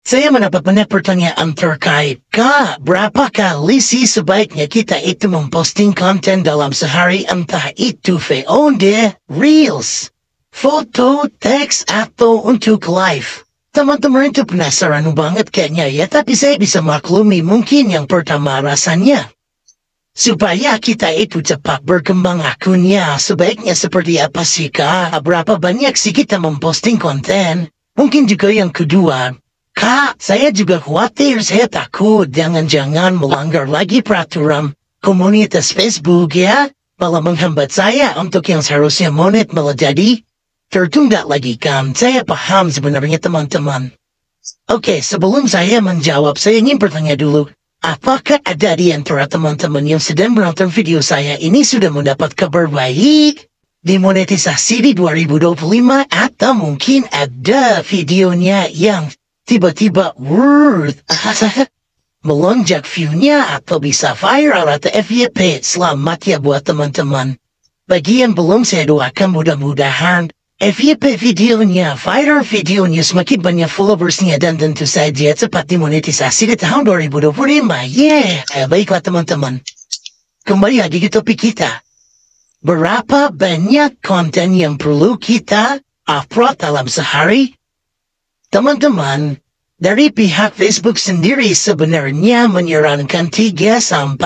Saya mendapat banyak pertanyaan terkait, Kak, berapa kali sih sebaiknya kita itu memposting konten dalam sehari, entah itu VOD, Reels, foto, teks, atau untuk live? Teman-teman itu penasaran banget kayaknya ya, tapi saya bisa maklumi mungkin yang pertama rasanya. Supaya kita itu cepat berkembang akunnya, sebaiknya seperti apa sih Kak? Berapa banyak sih kita memposting konten? Mungkin juga yang kedua, Kak, saya juga khawatir, saya takut jangan-jangan melanggar lagi peraturan komunitas Facebook ya, malah menghambat saya untuk yang seharusnya monet malah jadi tertunda lagi kan. Saya paham sebenarnya teman-teman. Oke, sebelum saya menjawab, saya ingin bertanya dulu, apakah ada di antara teman-teman yang sedang menonton video saya ini sudah mendapat kabar baik? Dimonetisasi di 2025 atau mungkin ada videonya yang tiba-tiba melonjak view-nya atau bisa viral atau FYP. Selamat ya buat teman-teman. Bagi yang belum, saya doakan mudah-mudahan FYP videonya, viral videonya, semakin banyak followersnya dan tentu saja cepat dimonetisasi di tahun 2025. Baiklah teman-teman. Kembali lagi ke topik kita. Berapa banyak konten yang perlu kita upload dalam sehari? Teman-teman, dari pihak Facebook sendiri sebenarnya menyarankan 3-5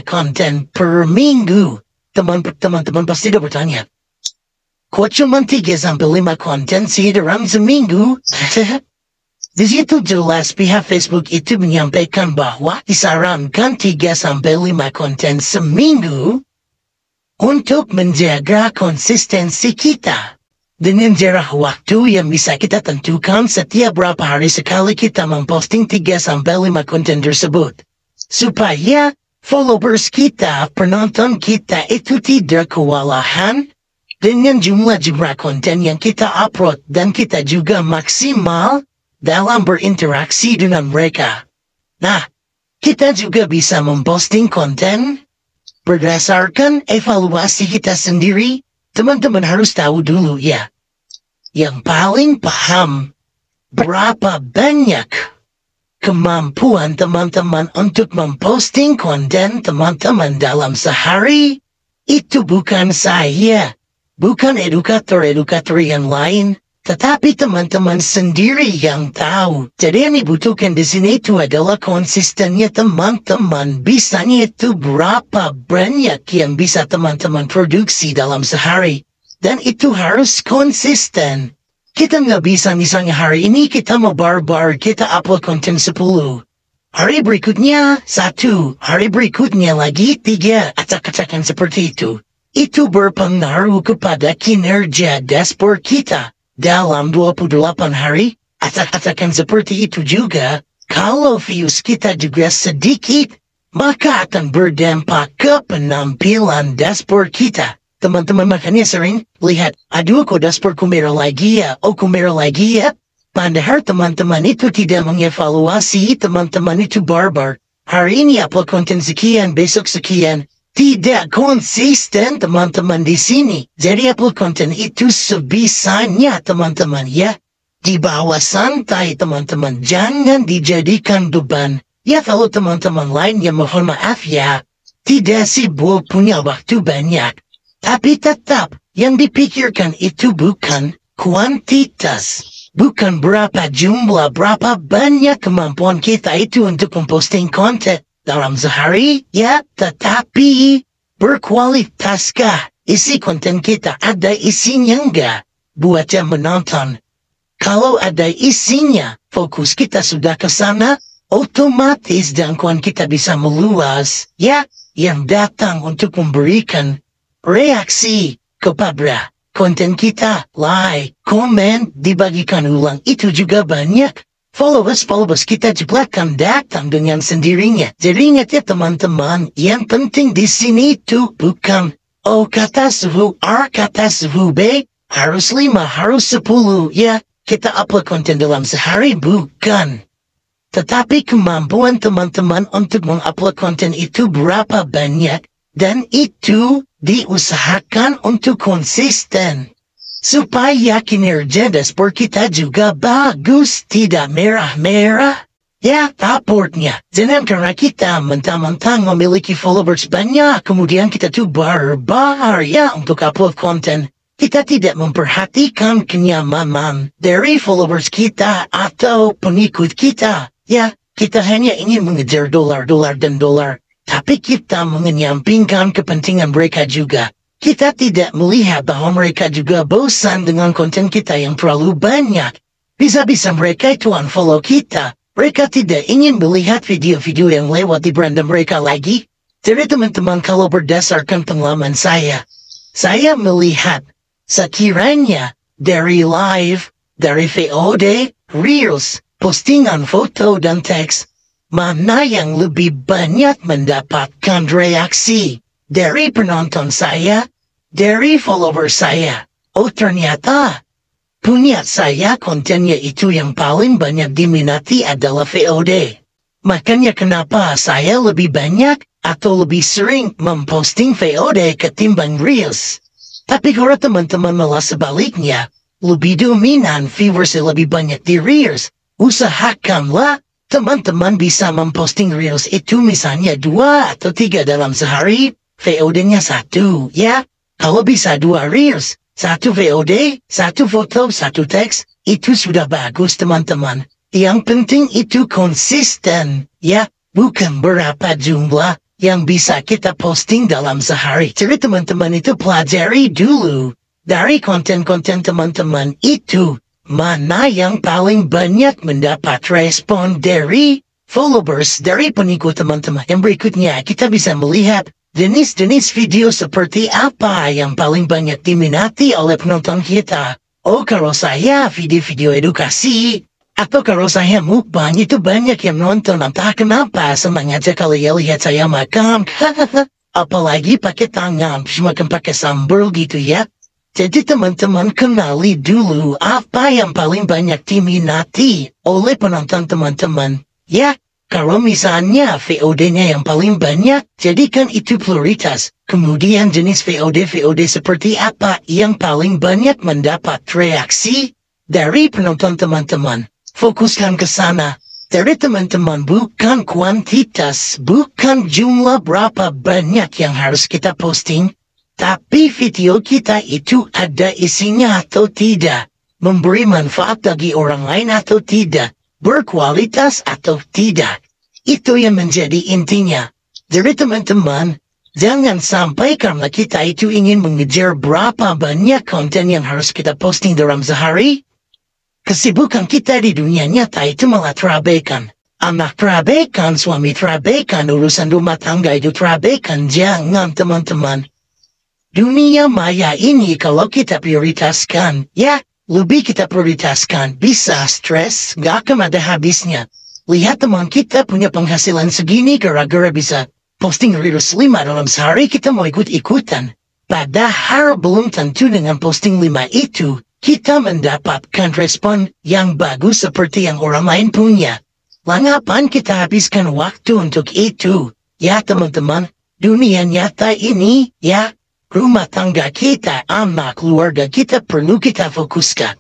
konten per minggu. Teman-teman pasti udah bertanya, kok cuma 3-5 konten sih dalam seminggu? Di situ jelas pihak Facebook itu menyampaikan bahwa disarankan 3-5 konten seminggu untuk menjaga konsistensi kita. Dengan jarak waktu yang bisa kita tentukan setiap berapa hari sekali kita memposting 3-5 konten tersebut. Supaya followers kita, penonton kita itu tidak kewalahan dengan jumlah konten yang kita upload, dan kita juga maksimal dalam berinteraksi dengan mereka. Nah, kita juga bisa memposting konten berdasarkan evaluasi kita sendiri. Teman-teman harus tahu dulu ya, yang paling paham berapa banyak kemampuan teman-teman untuk memposting konten teman-teman dalam sehari, itu bukan saya, bukan edukator-edukator yang lain, tetapi teman-teman sendiri yang tahu. Jadi yang dibutuhkan di sini itu adalah konsistennya teman-teman. Bisanya itu berapa banyak yang bisa teman-teman produksi dalam sehari. Dan itu harus konsisten. Kita nggak bisa misalnya hari ini kita mau barbar, kita upload konten 10. Hari berikutnya 1, hari berikutnya lagi 3, acak-acakan seperti itu. Itu berpengaruh kepada kinerja dashboard kita. Dalam 28 hari, acak-acakan seperti itu juga, kalau views kita juga sedikit, maka akan berdampak ke penampilan dashboard kita. Teman-teman makanya sering lihat, aduh kok dashboardku merah lagi ya, oh kok merah lagi ya. Padahal teman-teman itu tidak mengevaluasi, teman-teman itu barbar. Hari ini upload konten sekian, besok sekian. Tidak konsisten teman-teman di sini. Jadi upload konten itu sebisanya teman-teman ya. Dibawa santai teman-teman. Jangan dijadikan beban. Ya kalau teman-teman lain yang mohon maaf ya. Tidak sibuk punya waktu banyak. Tapi tetap yang dipikirkan itu bukan kuantitas. Bukan berapa jumlah, berapa banyak kemampuan kita itu untuk memposting konten dalam sehari, ya, tetapi berkualitaskah isi konten kita? Ada isinya enggak buat yang menonton? Kalau ada isinya, fokus kita sudah ke sana, otomatis jangkauan kita bisa meluas, ya, yang datang untuk memberikan reaksi kepada konten kita, like, komen, dibagikan ulang, itu juga banyak. Followers kita juga akan datang dengan sendirinya. Jadi ingat ya teman-teman, yang penting di sini itu bukan O kata suhu, R kata suhu, B harus 5, harus 10 ya. Kita upload konten dalam sehari bukan. Tetapi kemampuan teman-teman untuk mengupload konten itu berapa banyak, dan itu diusahakan untuk konsisten. Supaya kinerja dashboard kita juga bagus, tidak merah-merah. Ya, raportnya. Jangan karena kita mentang-mentang memiliki followers banyak, kemudian kita tuh barbar ya untuk upload konten. Kita tidak memperhatikan kenyamanan dari followers kita atau pengikut kita. Ya, kita hanya ingin mengejar dolar dan dolar. Tapi kita mengenyampingkan kepentingan mereka juga. Kita tidak melihat bahwa mereka juga bosan dengan konten kita yang terlalu banyak. Bisa-bisa mereka itu unfollow kita. Mereka tidak ingin melihat video-video yang lewat di beranda mereka lagi. Jadi teman-teman, kalau berdasarkan pengalaman saya melihat sekiranya dari live, dari VOD, Reels, postingan foto dan teks, mana yang lebih banyak mendapatkan reaksi dari penonton saya, dari follower saya. Oh ternyata punya saya kontennya itu yang paling banyak diminati adalah VOD. Makanya kenapa saya lebih banyak atau lebih sering memposting VOD ketimbang Reels. Tapi kalau teman-teman malah sebaliknya, lebih dominan viewers lebih banyak di Reels, usahakanlah teman-teman bisa memposting Reels itu misalnya 2 atau 3 dalam sehari, VOD-nya 1 ya. Kalau bisa 2 Reels, 1 VOD, 1 foto, 1 teks, itu sudah bagus teman-teman. Yang penting itu konsisten, ya, bukan berapa jumlah yang bisa kita posting dalam sehari. Jadi teman-teman itu pelajari dulu dari konten-konten teman-teman itu, mana yang paling banyak mendapat respon dari followers, dari pengikut teman-teman. Yang berikutnya kita bisa melihat jenis-jenis video seperti apa yang paling banyak diminati oleh penonton kita. Oh, kalau saya video-video edukasi, atau kalau saya mukbang itu banyak yang nonton, entah kenapa senang aja kalau ya lihat saya makan. Apalagi pakai tangan, makan pakai sambal gitu ya. Jadi teman-teman kenali dulu apa yang paling banyak diminati oleh penonton teman-teman. Ya. Kalau misalnya VOD-nya yang paling banyak, jadikan itu prioritas. Kemudian jenis VOD seperti apa yang paling banyak mendapat reaksi dari penonton teman-teman. Fokuskan ke sana. Dari teman-teman bukan kuantitas, bukan jumlah berapa banyak yang harus kita posting. Tapi video kita itu ada isinya atau tidak. Memberi manfaat bagi orang lain atau tidak. Berkualitas atau tidak. Itu yang menjadi intinya. Jadi teman-teman, jangan sampai karena kita itu ingin mengejar berapa banyak konten yang harus kita posting dalam sehari, kesibukan kita di dunia nyata itu malah terabaikan. Anak terabaikan, suami terabaikan, urusan rumah tangga itu terabaikan. Jangan teman-teman. Dunia maya ini kalau kita prioritaskan, ya, lebih kita prioritaskan, bisa stres, gak akan ada habisnya. Lihat teman kita punya penghasilan segini gara-gara bisa posting Reels 5 dalam sehari, kita mau ikut-ikutan. Padahal belum tentu dengan posting 5 itu, kita mendapatkan respon yang bagus seperti yang orang lain punya. Ngapain kita habiskan waktu untuk itu? Ya teman-teman, dunia nyata ini, ya, rumah tangga kita, anak, keluarga kita perlu kita fokuskan.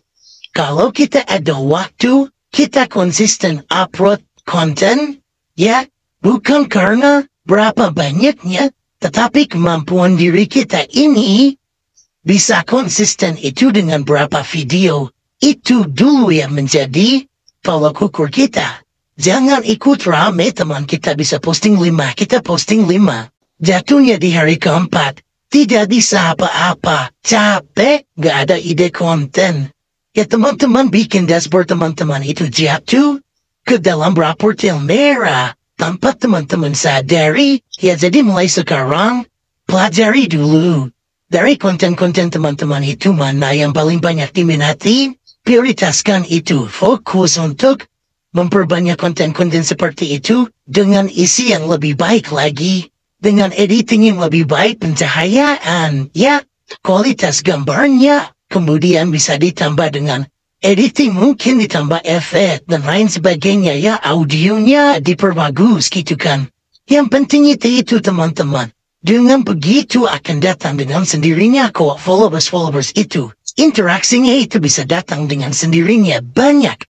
Kalau kita ada waktu, kita konsisten upload konten, ya, bukan karena berapa banyaknya, tetapi kemampuan diri kita ini bisa konsisten itu dengan berapa video. Itu dulu yang menjadi tolak ukur kita. Jangan ikut rame teman kita bisa posting 5, kita posting 5. Jatuhnya di hari keempat, tidak bisa apa-apa, capek, gak ada ide konten. Ya teman-teman bikin dashboard teman-teman itu jatuh ke dalam raport yang merah tanpa teman-teman sadari. Ya jadi mulai sekarang pelajari dulu dari konten-konten teman-teman itu mana yang paling banyak diminati. Prioritaskan itu, fokus untuk memperbanyak konten-konten seperti itu dengan isi yang lebih baik lagi, dengan editing yang lebih baik, pencahayaan, ya, kualitas gambarnya. Kemudian bisa ditambah dengan editing, mungkin ditambah efek dan lain sebagainya ya, audionya diperbagus gitu kan. Yang penting itu teman-teman. Dengan begitu akan datang dengan sendirinya kok followers itu. Interaksinya itu bisa datang dengan sendirinya banyak.